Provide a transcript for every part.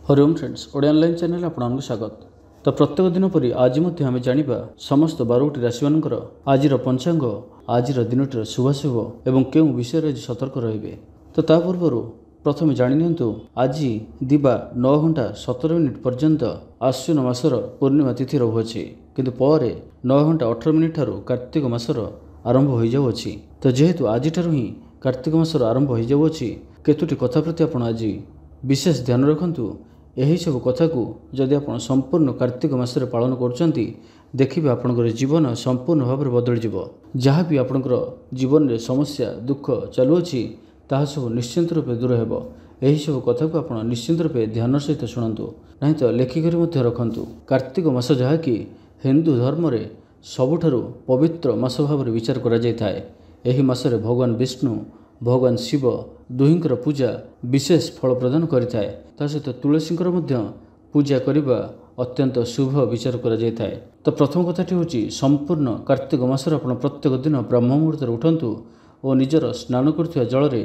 Hariom friends Odia online channel आपको स्वागत। तो प्रत्येक दिन पर आज आम जाना समस्त 12टी राशि मानकर आज पंचांग आज दिनटीर शुभाशुभ एवं क्यों विषय आज सतर्क रे। तो ता पूर्व प्रथम जानी आज दिवा 9 घंटा 17 मिनिट पर्यंत आश्विन मासर पूर्णिमा तिथि रहुअछि, किंतु पर 9 घंटा 18 मिनिट ठारू कार्तिक मासर आरंभ हो जाउछि। तो जेहेतु आज ही कार्तिक मासर आरंभ हो जाउछि, केतोटी कथा प्रति आपण आज विशेष ध्यान रखंतु। यही सब कथा को जदि आप संपूर्ण कार्तिक मासरे पालन करछंती देखिबे आपनकर जीवन संपूर्ण भाव में बदल जिवो। जहाँ भी आपनकर जीवन में समस्या दुख चलुअछि ताहा सब निश्चिंत रूपे दूर हेबो। यही सब कथा को आप निश्चिंत रूपे ध्यान सहित शुणु, नहीं तो लेखिक रखंतु। कार्तिक मास जहाँकि हिंदू धर्म में सबुठारु पवित्र मास भाव में विचार करा जाय थाए। एही मासरे भगवान विष्णु भगवान शिव दुहिंकर पूजा विशेष फल प्रदान करिथाए। ता सहित तुलसींकर मध्य पूजा करिबा अत्यंत शुभ विचार करा जाय थाए। तो प्रथम कथाटी होची संपूर्ण कार्तिक मासर आपण प्रत्येक दिन ब्रह्म मुहूर्त उठंतु और निजर स्नान करथुवा जल रे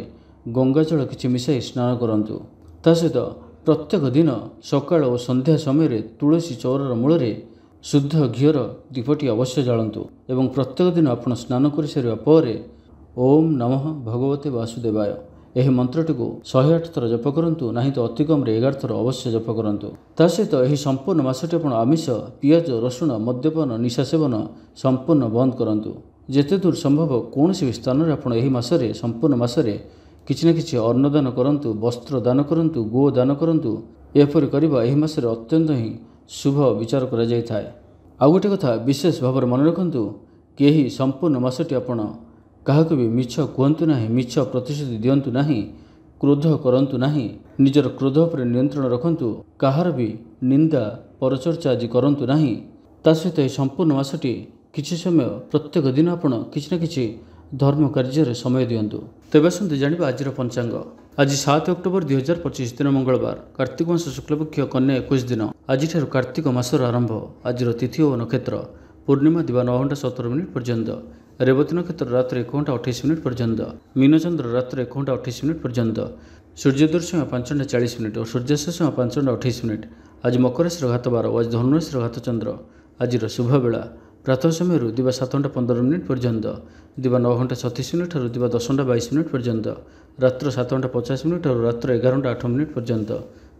गंगा जल किछि मिसाई स्नान करंतु। ता सहित प्रत्येक दिन सकाळ और संध्या समय रे तुलसी चौरर मूल रे शुद्ध घीर दीपटी अवश्य जालंतु एवं प्रत्येक दिन आपण स्नान कर सारिबा परे ओम नमः भगवते वासुदेवाय यह मंत्रटी को 108 थर जप करंतु, नहीं तो अति कम 11 थर अवश्य जप करंतु। ता सहित यह संपूर्ण मासटी आपण आमिष पियाज रसुण मद्यपान निशा सेवन संपूर्ण बंद करंतु। जेते दूर संभव कौन भी स्थान में आपण यही मासरे संपूर्ण मासरे किछि न किछि अन्नदान करंतु, वस्त्र दान करंतु, गो दान करंतु। एपरि करिबा एही मासरे अत्यंत ही शुभ विचार करा जाय थाए। आ गोटे कथा विशेष भाव में मन रखंतु कि यही संपूर्ण मासटी आपण काहाक भी मिछ कहतु ना, मिछ प्रतिश्रुति दिंतु ना, क्रोध करंतु ना, निजर क्रोध पर नियंत्रण रखंतु, कहार भी निंदा परचर्चा आज करंतु ना। ता सहित यह संपूर्ण मासटी किछि समय प्रत्येक दिन आपण किछि न किछि धर्म कार्य समय दिंतु। तेबे आसंतु जानिबा आजिर पंचांग। आज 7 अक्टोबर 2025 दिन मंगलवार, कार्तिक मास शुक्लपक्ष कन्या 21 दिन। आज कार्तिक मासर आरंभ। आज तिथि और नक्षत्र पूर्णिमा दिवा 9 घंटा 17 मिनिट पर्यंत, रेवती नक्षत्र रात्र 1 घंटा 28 मिनिट पर्यंत, मीनचंद्र रात्र 1 घंटा 28 मिनिट पर्यंत, सूर्योदय समय 5 घंटा 40 मिनिट और सूर्यास्त समय 5 घंटा 28 मिनिट। आज मकर राशि घात 12 और आज धनु राशि घात चंद्र। आज शुभ बेला प्रातः समय दिवा 7 घंटा 15 मिनिट पर्यंत, दिवा 9 घंटा 36 मिनिट और दिवा 10 घंटा 22 मिनिट पर्यंत, रात्र 7 घंटा 50 मिनिट और रात्र 11 घंटा 8 मिनिट पर्यंत।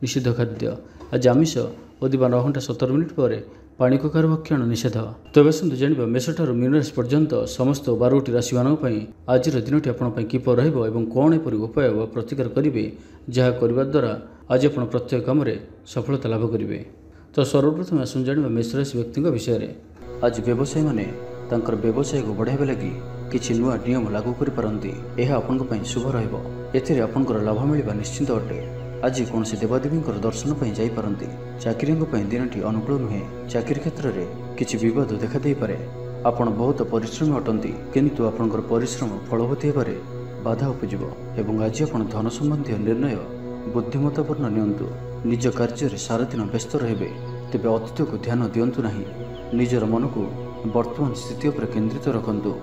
निषिद्ध खाद्य आज आमिष और दिवा 9 घंटा 17 मिनिट पर पानी कखार भक्षण निषेध। तेज आसतु जाना मेष ठार मीन राशि पर्यंत समस्त 12टी राशि मानी आज दिनटी आपंपाई किपर रही कौन एपरी उपाय व प्रतिकार करेंगे जहाँ करने द्वारा आज आप प्रत्येक काम सफलता लाभ करेंगे। तो सर्वप्रथम आसुन जाना मेष राशि व्यक्ति विषय में। आज व्यवसायी मैंने व्यवसाय को बढ़ावा लगी किसी नुआ नियम लागू करपारती। यह आपंपाई शुभ रहा लाभ मिलवा निश्चिंत अटे। आज कौन से देवादेवी दर्शन पर जापारती। चाकरी दिनटी अनुकूल नुहे। चाकरी क्षेत्र में किसी विवाद देखा दे पारे। आपण बहुत परिश्रमी अटंती, किंतु आपणकर परिश्रम फलवती होबारे बाधा उपजिव एवं आज आप धन संबंधी निर्णय बुद्धिमत्तापूर्ण नियंतु। निज कार्य सारा दिन व्यस्त रहे तेबे अतीत को ध्यान दिंतु नहीं। निजर मन को वर्तमान स्थिति पर केन्द्रित रखंतु।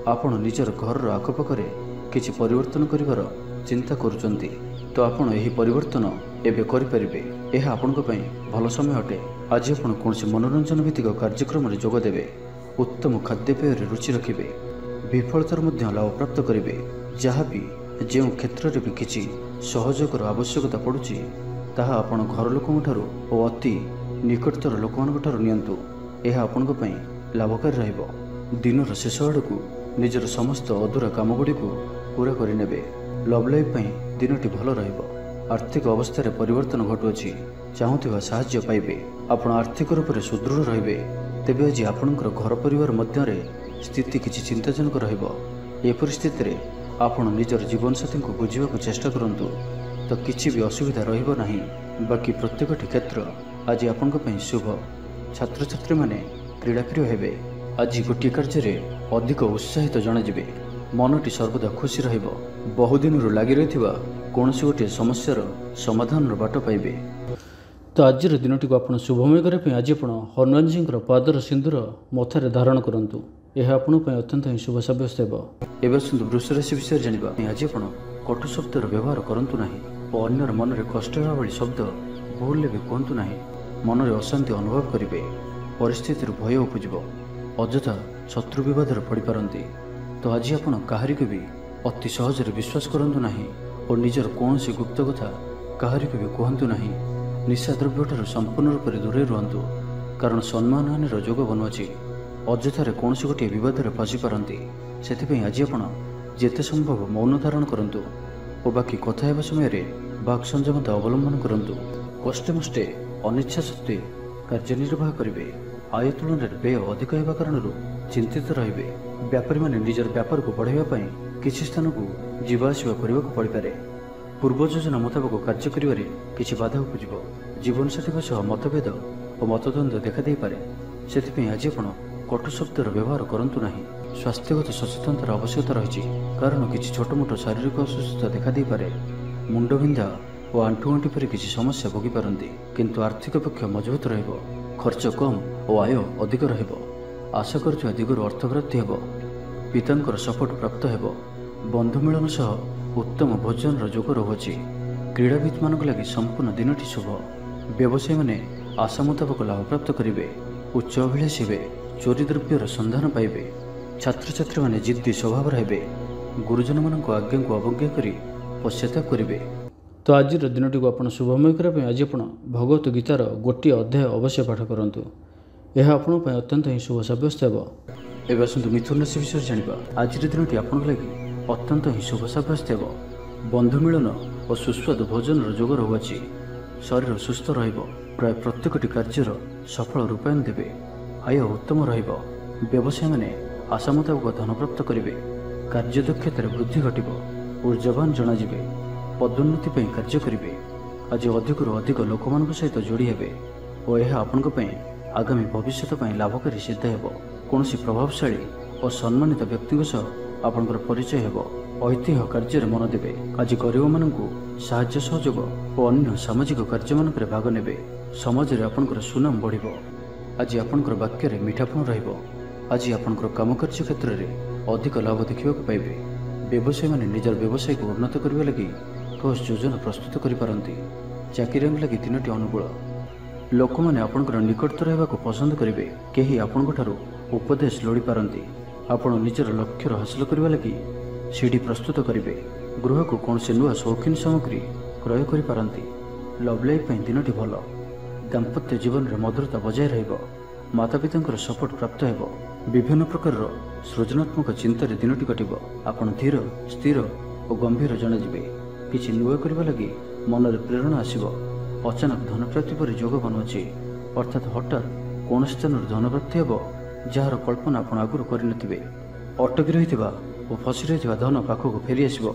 आपण निजर घर आखपाखे किसी परिवर्तन करिवार चिंता करुचंती तो आपण यही परिवर्तन एबे करिपारिबे। यह आपनको पई भल समय अटे। आज आपण कौन मनोरंजन भित्तिक कार्यक्रम में जोग देवे। उत्तम खाद्यपेय रुचि रखिबे। विफलतार मध्य लाभ प्राप्त करेंगे। जहाँ भी जो क्षेत्र में भी किसी सहयोगर आवश्यकता पड़ुछि ताहा आपण घर लोकों ठारू और अति निकटतर लोकमान ठारू नियंतु। यह आपनको पई लाभकारी रहिबो। दिनर शेष आड़कू निजर समस्त अधूरा काम गुड़ी को पूरा करिनेबे। लव लाइफ पई दिनटी भल रहिबो। आर्थिक अवस्था रे परिवर्तन घटुअछि। चाहुथिबा साहाय्य पाइबे। आपण आर्थिक रूप से सुदृढ़ रहिबे। तेबे आज आपणकर घर परिवार मध्य रे स्थिति किछि चिंताजनक रहिबो। ए परिस्थिति रे आपण निजर जीवन साथी को बुझिबाक चेष्टा करंतु तो किछि भी असुविधा रहिबो नाही। बाकी प्रत्येकटी क्षेत्र आज आपणक पई शुभ। छात्र छात्री माने क्रीड़ाप्रिय हेबे। आज गोटे कार्य रे अधिक उत्साहित जणाजिबे। मनटी सर्वदा खुशी रहिबो। बहुदिन लगी रही कौन सी गोटे समस्यार समाधान बाट पाइबे। तो आज दिनटी को आप शुभमय करने आज आप हनुमान जी पादर सिंदूर मथार धारण करूँ। यह आपंपाई अत्यंत ही शुभ सब्यस्त हो। एवं वृष राशि विषय जाना आज आप कटु शब्दर व्यवहार करूँ ना और अन्यर मन में कष्ट भाई शब्द ଭୁଲରେ ବି କୁହନ୍ତୁ ନାହିଁ। ମନରେ ଅଶାନ୍ତି ଅନୁଭବ କରିବେ। ପରିସ୍ଥିତିରୁ ଭୟ ଉପୁଜିବ। ଅଯଥା ଶତ୍ରୁ ବିବାଦରେ ପଡ଼ିପାରନ୍ତି। ତ ଆଜି ଆପଣ କାହାରିକୁ ବି ଅତି ସହଜରେ ବିଶ୍ୱାସ କରନ୍ତୁ ନାହିଁ ଓ ନିଜର କୌଣସି ଗୁପ୍ତ କଥା କାହାରିକୁ ବି କୁହନ୍ତୁ ନାହିଁ। ନିଶାଦ୍ରବ୍ୟଠାରୁ ସମ୍ପୂର୍ଣ୍ଣ ରୂପରେ ଦୂରେଇ ରୁହନ୍ତୁ, କାରଣ ସମ୍ମାନହାନିର ଯୋଗ ବନୁଅଛି। ଅଯଥାରେ କୌଣସି ଗୋଟିଏ ବିବାଦରେ ଫସିପାରନ୍ତି। ସେଥିପାଇଁ ଆଜି ଆପଣ ଯେତେ ସମ୍ଭବ ମୌନ ଧାରଣ କରନ୍ତୁ ଓ ବାକି କଥା ହେବା ସମୟରେ ବାକ୍ ସଂଯମତା ଅବଲମ୍ବନ କରନ୍ତୁ। କଷ୍ଟେମଷ୍ଟେ ଅନିଚ୍ଛା ସତ୍ତ୍ୱେ କାର୍ଯ୍ୟନିର୍ବାହ କରିବେ। ଆୟ ତୁଳନାରେ ବ୍ୟୟ ଅଧିକ ହେବା କାରଣରୁ ଚିନ୍ତିତ ରହିବେ। ବ୍ୟାପାରୀମାନେ ନିଜର ବ୍ୟାପାରକୁ ବଢ଼ାଇବା ପାଇଁ କିଛି ସ୍ଥାନକୁ ଯିବା ଆସିବା କରିବାକୁ ପଡ଼ିପାରେ। ପୂର୍ବ ଯୋଜନା ମୁତାବକ କାର୍ଯ୍ୟ କରିବାରେ କିଛି ବାଧା ଉପୁଜିବ। ଜୀବନସାଥୀଙ୍କ ସହ ମତଭେଦ ଓ ମତଦ୍ୱନ୍ଦ୍ୱ ଦେଖାଦେଇପାରେ। ସେଥିପାଇଁ ଆଜି ଆପଣ କଟୁ ଶବ୍ଦର ବ୍ୟବହାର କରନ୍ତୁ ନାହିଁ। ସ୍ୱାସ୍ଥ୍ୟଗତ ସଚେତନତାର ଆବଶ୍ୟକତା ରହିଛି, କାରଣ କିଛି ଛୋଟମୋଟ ଶାରୀରିକ ଅସୁସ୍ଥତା ଦେଖାଦେଇପାରେ। ମୁଣ୍ଡବିନ୍ଧା ଓ ଆଣ୍ଠୁଗଣ୍ଠି ପରି କିଛି ସମସ୍ୟା ଭୋଗିପାରନ୍ତି, କିନ୍ତୁ ଆର୍ଥିକ ପକ୍ଷ ମଜବୁତ ରହିବ। ଖର୍ଚ୍ଚ କମ୍ ଓ ଆୟ ଅଧିକ ରହିବ। ଆଶା କରୁଥିବା ଦିଗରୁ ଅର୍ଥପ୍ରାପ୍ତି ହେବ। ପିତାଙ୍କର ସପୋର୍ଟ ପ୍ରାପ୍ତ ହେବ। ବନ୍ଧୁ ମିଳନ ସହ ଉତ୍ତମ ଭୋଜନର ଯୋଗ ରହୁଅଛି। କ୍ରୀଡ଼ାବିତ୍ମାନଙ୍କ ଲାଗି ସମ୍ପୂର୍ଣ୍ଣ ଦିନଟି ଶୁଭ। ବ୍ୟବସାୟୀମାନେ ଆଶା ମୁତାବକ ଲାଭପ୍ରାପ୍ତ କରିବେ। ଉଚ୍ଚ ଅଭିଳାଷୀ ହେବେ। ଚୋରି ଦ୍ରବ୍ୟର ସନ୍ଧାନ ପାଇବେ। ଛାତ୍ରଛାତ୍ରୀମାନେ ଜିଦ୍ଦି ସ୍ୱଭାବର ହେବେ। ଗୁରୁଜନମାନଙ୍କ ଆଜ୍ଞାକୁ ଅବଜ୍ଞା କରି ପଶ୍ଚାତାପ କରିବେ। ତ ଆଜିର ଦିନଟିକୁ ଆପଣ ଶୁଭମୟ କରିବା ପାଇଁ ଆଜି ଆପଣ ଭଗବତ ଗୀତାର ଗୋଟିଏ ଅଧ୍ୟାୟ ଅବଶ୍ୟ ପାଠ କରନ୍ତୁ। ଏହା ଆପଣଙ୍କ ପାଇଁ ଅତ୍ୟନ୍ତ ହିଁ ଶୁଭ ସାବ୍ୟସ୍ତ ହେବ। ଏବେ ଆସନ୍ତୁ ମିଥୁନ ରାଶି ବିଷୟରେ ଜାଣିବା। ଆଜିର ଦିନଟି ଆପଣଙ୍କ ଲାଗି ଅତ୍ୟନ୍ତ ହିଁ ଶୁଭ ସାବ୍ୟସ୍ତ ହେବ। ବନ୍ଧୁ ମିଳନ ଓ ସୁସ୍ୱାଦୁ ଭୋଜନର ଯୋଗ ରହୁଅଛି। ଶରୀର ସୁସ୍ଥ ରହିବ। ପ୍ରାୟ ପ୍ରତ୍ୟେକଟି କାର୍ଯ୍ୟର ସଫଳ ରୂପାୟନ ଦେବେ। ଆୟ ଉତ୍ତମ ରହିବ। ବ୍ୟବସାୟୀମାନେ ଆଶା ମୁତାବକ ଧନପ୍ରାପ୍ତ କରିବେ। କାର୍ଯ୍ୟଦକ୍ଷତାରେ ବୃଦ୍ଧି ଘଟିବ। ଊର୍ଜ୍ଜାବାନ ଜଣାଯିବେ। ପଦୋନ୍ନତି ପାଇଁ କାର୍ଯ୍ୟ କରିବେ। ଆଜି ଅଧିକରୁ ଅଧିକ ଲୋକମାନଙ୍କ ସହିତ ଯୋଡ଼ି ହେବେ ଓ ଏହା ଆପଣଙ୍କ ପାଇଁ ଆଗାମୀ ଭବିଷ୍ୟତ ପାଇଁ ଲାଭକାରୀ ସିଦ୍ଧ ହେବ। କୌଣସି ପ୍ରଭାବଶାଳୀ ଓ ସମ୍ମାନିତ ବ୍ୟକ୍ତିଙ୍କ ସହ ଆପଣଙ୍କର ପରିଚୟ ହେବ। ଐତିହ୍ୟ କାର୍ଯ୍ୟରେ ମନ ଦେବେ। ଆଜି ଗରିବମାନଙ୍କୁ ସାହାଯ୍ୟ ସହଯୋଗ ଓ ଅନ୍ୟ ସାମାଜିକ କାର୍ଯ୍ୟମାନଙ୍କରେ ଭାଗ ନେବେ। ସମାଜରେ ଆପଣଙ୍କର ସୁନାମ ବଢ଼ିବ। ଆଜି ଆପଣଙ୍କର ବାକ୍ୟରେ ମିଠାପଣ ରହିବ। ଆଜି ଆପଣଙ୍କର କାମକାର୍ଯ୍ୟ କ୍ଷେତ୍ରରେ ଅଧିକ ଲାଭ ଦେଖିବାକୁ ପାଇବେ। ବ୍ୟବସାୟୀମାନେ ନିଜର ବ୍ୟବସାୟକୁ ଉନ୍ନତ କରିବା ଲାଗି ଠୋସ୍ ଯୋଜନା ପ୍ରସ୍ତୁତ କରିପାରନ୍ତି। ଚାକିରିଆଙ୍କ ଲାଗି ଦିନଟି ଅନୁକୂଳ। ଲୋକମାନେ ଆପଣଙ୍କର ନିକଟତର ହେବାକୁ ପସନ୍ଦ କରିବେ। କେହି ଆପଣଙ୍କଠାରୁ ଉପଦେଶ ଲୋଡ଼ିପାରନ୍ତି। ଆପଣ ନିଜର ଲକ୍ଷ୍ୟର ହାସଲ କରିବା ଲାଗି ସିଡ଼ି ପ୍ରସ୍ତୁତ କରିବେ। ଗୃହକୁ କୌଣସି ନୂଆ ସୌଖିନ ସାମଗ୍ରୀ କ୍ରୟ କରିପାରନ୍ତି। ଲଭ୍ ଲାଇଫ୍ ପାଇଁ ଦିନଟି ଭଲ। ଦାମ୍ପତ୍ୟ ଜୀବନରେ ମଧୁରତା ବଜାୟ ରହିବ। ମାତାପିତାଙ୍କର ସପୋର୍ଟ ପ୍ରାପ୍ତ ହେବ। ବିଭିନ୍ନ ପ୍ରକାରର ସୃଜନାତ୍ମକ ଚିନ୍ତାରେ ଦିନଟି କଟିବ। ଆପଣ ଧୀର, ସ୍ଥିର ଓ ଗମ୍ଭୀର ଜଣାଯିବେ। କିଛି ନୂଆ କରିବା ଲାଗି ମନରେ ପ୍ରେରଣା ଆସିବ। ଅଚାନକ ଧନପ୍ରାପ୍ତି ପରି ଯୋଗ ବନୁଅଛି, ଅର୍ଥାତ୍ ହଠାତ୍ କୌଣସି ସ୍ଥାନରୁ ଧନପ୍ରାପ୍ତି ହେବ ଯାହାର କଳ୍ପନା ଆପଣ ଆଗରୁ କରିନଥିବେ। ଅଟକି ରହିଥିବା ଓ ଫସି ରହିଥିବା ଧନ ପାଖକୁ ଫେରିଆସିବ।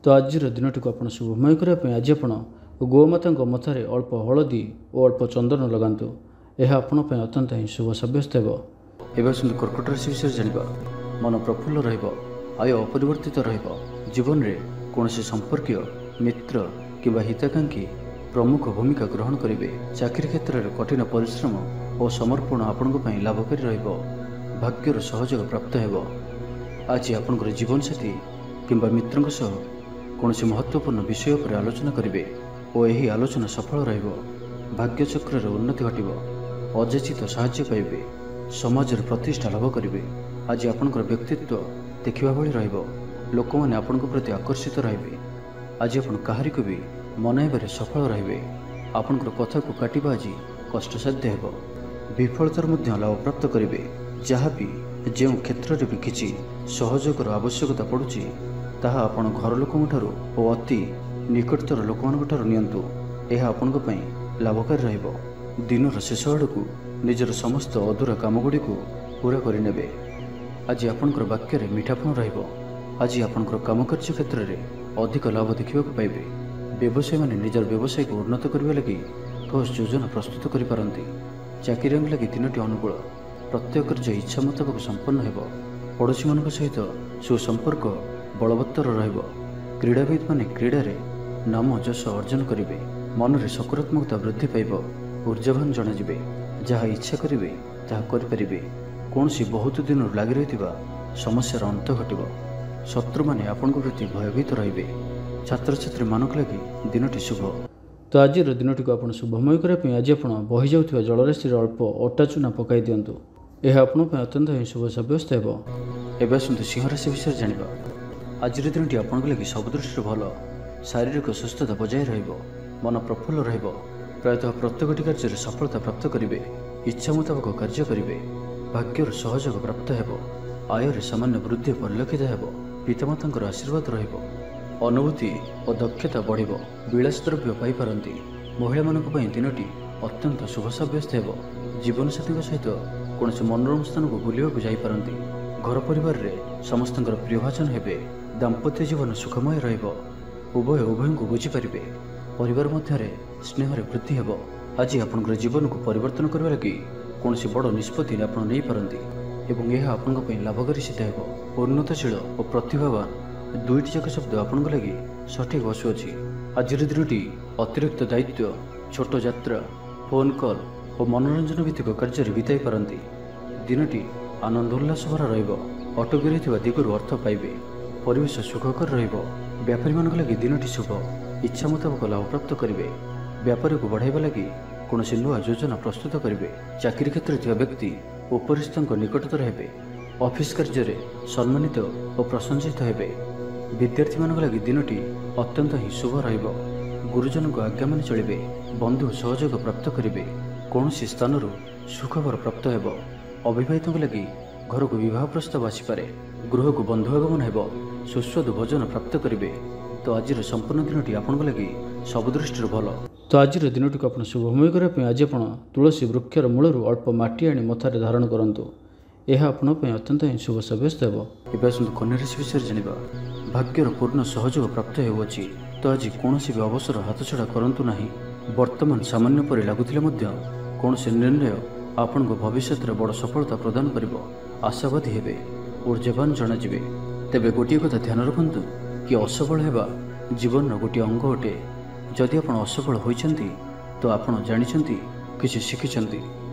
ତ ଆଜିର ଦିନଟିକୁ ଆପଣ ଶୁଭମୟ କରିବା ପାଇଁ ଆଜି ଆପଣ ଗୋମାତାଙ୍କ ମଥାରେ ଅଳ୍ପ ହଳଦୀ ଓ ଅଳ୍ପ ଚନ୍ଦନ ଲଗାନ୍ତୁ। ଏହା ଆପଣଙ୍କ ପାଇଁ ଅତ୍ୟନ୍ତ ହିଁ ଶୁଭ ସାବ୍ୟସ୍ତ ହେବ। ଏବେ ଆସନ୍ତୁ କର୍କଟ ରାଶି ବିଷୟରେ ଜାଣିବା। ମନ ପ୍ରଫୁଲ୍ଲ ରହିବ। ଆୟ ଅପରିବର୍ତ୍ତିତ ରହିବ। ଜୀବନରେ କୌଣସି ସମ୍ପର୍କୀୟ, ମିତ୍ର କିମ୍ବା ହିତାକାଂକ୍ଷୀ ପ୍ରମୁଖ ଭୂମିକା ଗ୍ରହଣ କରିବେ। ଚାକିରି କ୍ଷେତ୍ରରେ କଠିନ ପରିଶ୍ରମ ଓ ସମର୍ପଣ ଆପଣଙ୍କ ପାଇଁ ଲାଭକାରୀ ରହିବ। ଭାଗ୍ୟର ସହଯୋଗ ପ୍ରାପ୍ତ ହେବ। ଆଜି ଆପଣଙ୍କର ଜୀବନସାଥୀ କିମ୍ବା ମିତ୍ରଙ୍କ ସହ କୌଣସି ମହତ୍ତ୍ୱପୂର୍ଣ୍ଣ ବିଷୟ ଉପରେ ଆଲୋଚନା କରିବେ ଓ ଏହି ଆଲୋଚନା ସଫଳ ରହିବ। ଭାଗ୍ୟଚକ୍ରରେ ଉନ୍ନତି ଘଟିବ। ଅଯାଚିତ ସାହାଯ୍ୟ ପାଇବେ। ସମାଜରେ ପ୍ରତିଷ୍ଠା ଲାଭ କରିବେ। ଆଜି ଆପଣଙ୍କର ବ୍ୟକ୍ତିତ୍ୱ ଦେଖିବା ଭଳି ରହିବ। ଲୋକମାନେ ଆପଣଙ୍କ ପ୍ରତି ଆକର୍ଷିତ ରହିବେ। ଆଜି ଆପଣ କାହାରିକୁ ବି ମନାଇବାରେ ସଫଳ ରହିବେ। ଆପଣଙ୍କର କଥାକୁ କାଟିବା ଆଜି କଷ୍ଟସାଧ୍ୟ ହେବ। ବିଫଳତାର ମଧ୍ୟ ଲାଭପ୍ରାପ୍ତ କରିବେ। ଯାହା ବି ଯେଉଁ କ୍ଷେତ୍ରରେ ବି କିଛି ସହଯୋଗର ଆବଶ୍ୟକତା ପଡ଼ୁଛି ତାହା ଆପଣ ଘର ଲୋକଙ୍କଠାରୁ ଓ ଅତି ନିକଟତର ଲୋକମାନଙ୍କ ଠାରୁ ନିଅନ୍ତୁ। ଏହା ଆପଣଙ୍କ ପାଇଁ ଲାଭକାରୀ ରହିବ। ଦିନର ଶେଷ ଆଡ଼କୁ ନିଜର ସମସ୍ତ ଅଧୁରା କାମଗୁଡ଼ିକୁ ପୂରା କରିନେବେ। ଆଜି ଆପଣଙ୍କର ବାକ୍ୟରେ ମିଠାପଣ ରହିବ। ଆଜି ଆପଣଙ୍କର କାମକାର୍ଯ୍ୟ କ୍ଷେତ୍ରରେ ଅଧିକ ଲାଭ ଦେଖିବାକୁ ପାଇବେ। ବ୍ୟବସାୟୀମାନେ ନିଜର ବ୍ୟବସାୟକୁ ଉନ୍ନତ କରିବା ଲାଗି ଠୋସ୍ ଯୋଜନା ପ୍ରସ୍ତୁତ କରିପାରନ୍ତି। ଚାକିରିଆଙ୍କ ଲାଗି ଦିନଟି ଅନୁକୂଳ। ପ୍ରତ୍ୟେକ କାର୍ଯ୍ୟ ଇଚ୍ଛା ମୁତାବକ ସମ୍ପନ୍ନ ହେବ। ପଡ଼ୋଶୀମାନଙ୍କ ସହିତ ସୁସମ୍ପର୍କ ବଳବତ୍ତର ରହିବ। କ୍ରୀଡ଼ାବିତ୍ମାନେ କ୍ରୀଡ଼ାରେ ନାମ ଯଶ ଅର୍ଜନ କରିବେ। ମନରେ ସକାରାତ୍ମକତା ବୃଦ୍ଧି ପାଇବ। ଊର୍ଜ୍ଜାବାନ ଜଣାଯିବେ। ଯାହା ଇଚ୍ଛା କରିବେ ତାହା କରିପାରିବେ। କୌଣସି ବହୁତ ଦିନରୁ ଲାଗି ରହିଥିବା ସମସ୍ୟାର ଅନ୍ତ ଘଟିବ। ଶତ୍ରୁମାନେ ଆପଣଙ୍କ ପ୍ରତି ଭୟଭୀତ ରହିବେ। ଛାତ୍ରଛାତ୍ରୀମାନଙ୍କ ଲାଗି ଦିନଟି ଶୁଭ। ତ ଆଜିର ଦିନଟିକୁ ଆପଣ ଶୁଭମୟ କରିବା ପାଇଁ ଆଜି ଆପଣ ବହିଯାଉଥିବା ଜଳରାଶିରେ ଅଳ୍ପ ଅଟା ଚୂନା ପକାଇ ଦିଅନ୍ତୁ। ଏହା ଆପଣଙ୍କ ପାଇଁ ଅତ୍ୟନ୍ତ ହିଁ ଶୁଭ ସାବ୍ୟସ୍ତ ହେବ। ଏବେ ଆସନ୍ତୁ ସିଂହ ରାଶି ବିଷୟରେ ଜାଣିବା। ଆଜିର ଦିନଟି ଆପଣଙ୍କ ଲାଗି ସବୁ ଦୃଷ୍ଟିରୁ ଭଲ। ଶାରୀରିକ ସୁସ୍ଥତା ବଜାୟ ରହିବ, ମନ ପ୍ରଫୁଲ୍ଲ ରହିବ। ପ୍ରାୟତଃ ପ୍ରତ୍ୟେକଟି କାର୍ଯ୍ୟରେ ସଫଳତା ପ୍ରାପ୍ତ କରିବେ। ଇଚ୍ଛା ମୁତାବକ କାର୍ଯ୍ୟ କରିବେ। ଭାଗ୍ୟର ସହଯୋଗ ପ୍ରାପ୍ତ ହେବ। ଆୟରେ ସାମାନ୍ୟ ବୃଦ୍ଧି ପରିଲକ୍ଷିତ ହେବ। ପିତାମାତାଙ୍କର ଆଶୀର୍ବାଦ ରହିବ। ଅନୁଭୂତି ଓ ଦକ୍ଷତା ବଢ଼ିବ। ବିଳାସ ଦ୍ରବ୍ୟ ପାଇପାରନ୍ତି। ମହିଳାମାନଙ୍କ ପାଇଁ ଦିନଟି ଅତ୍ୟନ୍ତ ଶୁଭ ସାବ୍ୟସ୍ତ ହେବ। ଜୀବନସାଥୀଙ୍କ ସହିତ କୌଣସି ମନୋରମ ସ୍ଥାନକୁ ବୁଲିବାକୁ ଯାଇପାରନ୍ତି। ଘର ପରିବାରରେ ସମସ୍ତଙ୍କର ପ୍ରିୟଭାଜନ ହେବେ। ଦାମ୍ପତ୍ୟ ଜୀବନ ସୁଖମୟ ରହିବ। ଉଭୟ ଉଭୟଙ୍କୁ ବୁଝିପାରିବେ। ପରିବାର ମଧ୍ୟରେ ସ୍ନେହରେ ବୃଦ୍ଧି ହେବ। ଆଜି ଆପଣଙ୍କର ଜୀବନକୁ ପରିବର୍ତ୍ତନ କରିବା ଲାଗି କୌଣସି ବଡ଼ ନିଷ୍ପତ୍ତି ଆପଣ ନେଇପାରନ୍ତି ଏବଂ ଏହା ଆପଣଙ୍କ ପାଇଁ ଲାଭକାରୀ ସିଦ୍ଧ ହେବ। ଉନ୍ନତଶୀଳ ଓ ପ୍ରତିଭାବାନ ଦୁଇଟି ଯାକ ଶବ୍ଦ ଆପଣଙ୍କ ଲାଗି ସଠିକ୍ ବସୁଅଛି। ଆଜିର ଦିନଟି ଅତିରିକ୍ତ ଦାୟିତ୍ୱ, ଛୋଟ ଯାତ୍ରା, ଫୋନ୍ କଲ୍ ଓ ମନୋରଞ୍ଜନ ଭିତ୍ତିକ କାର୍ଯ୍ୟରେ ବିତାଇ ପାରନ୍ତି। ଦିନଟି ଆନନ୍ଦ ଉଲ୍ଲାସ ଭରା ରହିବ। ଅଟକି ରହିଥିବା ଦିଗରୁ ଅର୍ଥ ପାଇବେ। ପରିବେଶ ସୁଖକର ରହିବ। ବ୍ୟାପାରୀମାନଙ୍କ ଲାଗି ଦିନଟି ଶୁଭ। ଇଚ୍ଛା ମୁତାବକ ଲାଭ ପ୍ରାପ୍ତ କରିବେ। ବ୍ୟାପାରକୁ ବଢ଼ାଇବା ଲାଗି କୌଣସି ନୂଆ ଯୋଜନା ପ୍ରସ୍ତୁତ କରିବେ। ଚାକିରି କ୍ଷେତ୍ରରେ ଥିବା ବ୍ୟକ୍ତି ଉପରିସ୍ଥଙ୍କ ନିକଟତର ହେବେ। ଅଫିସ୍ କାର୍ଯ୍ୟରେ ସମ୍ମାନିତ ଓ ପ୍ରଶଂସିତ ହେବେ। ବିଦ୍ୟାର୍ଥୀମାନଙ୍କ ଲାଗି ଦିନଟି ଅତ୍ୟନ୍ତ ହିଁ ଶୁଭ ରହିବ। ଗୁରୁଜନଙ୍କ ଆଜ୍ଞା ମାନି ଚଳିବେ। ବନ୍ଧୁ ସହଯୋଗ ପ୍ରାପ୍ତ କରିବେ। କୌଣସି ସ୍ଥାନରୁ ସୁଖବର ପ୍ରାପ୍ତ ହେବ। ଅବିବାହିତଙ୍କ ଲାଗି ଘରକୁ ବିବାହ ପ୍ରସ୍ତାବ ଆସିପାରେ। ଗୃହକୁ ବନ୍ଧୁ ଆଗମନ ହେବ। ସୁସ୍ୱାଦୁ ଭୋଜନ ପ୍ରାପ୍ତ କରିବେ। ତ ଆଜିର ସମ୍ପୂର୍ଣ୍ଣ ଦିନଟି ଆପଣଙ୍କ ଲାଗି ସବୁ ଦୃଷ୍ଟିରୁ ଭଲ। ତ ଆଜିର ଦିନଟିକୁ ଆପଣ ଶୁଭମୟ କରିବା ପାଇଁ ଆଜି ଆପଣ ତୁଳସୀ ବୃକ୍ଷର ମୂଳରୁ ଅଳ୍ପ ମାଟି ଆଣି ମଥାରେ ଧାରଣ କରନ୍ତୁ। ଏହା ଆପଣଙ୍କ ପାଇଁ ଅତ୍ୟନ୍ତ ହିଁ ଶୁଭ ସାବ୍ୟସ୍ତ ହେବ। ଏବେ ଆସନ୍ତୁ କନ୍ୟା ରାଶି ବିଷୟରେ ଜାଣିବା। ଭାଗ୍ୟର ପୂର୍ଣ୍ଣ ସହଯୋଗ ପ୍ରାପ୍ତ ହେଉଅଛି। ତ ଆଜି କୌଣସି ବି ଅବସର ହାତଛଡ଼ା କରନ୍ତୁ ନାହିଁ। ବର୍ତ୍ତମାନ ସାମାନ୍ୟ ପରି ଲାଗୁଥିଲେ ମଧ୍ୟ କୌଣସି ନିର୍ଣ୍ଣୟ ଆପଣଙ୍କ ଭବିଷ୍ୟତରେ ବଡ଼ ସଫଳତା ପ୍ରଦାନ କରିବ। ଆଶାବାଦୀ ହେବେ। ଊର୍ଜ୍ଜାବାନ ଜଣାଯିବେ। ତେବେ ଗୋଟିଏ କଥା ଧ୍ୟାନ ରଖନ୍ତୁ କି ଅସଫଳ ହେବା ଜୀବନର ଗୋଟିଏ ଅଙ୍ଗ ଅଟେ। ଯଦି ଆପଣ ଅସଫଳ ହୋଇଛନ୍ତି ତ ଆପଣ ଜାଣିଛନ୍ତି, କିଛି ଶିଖିଛନ୍ତି।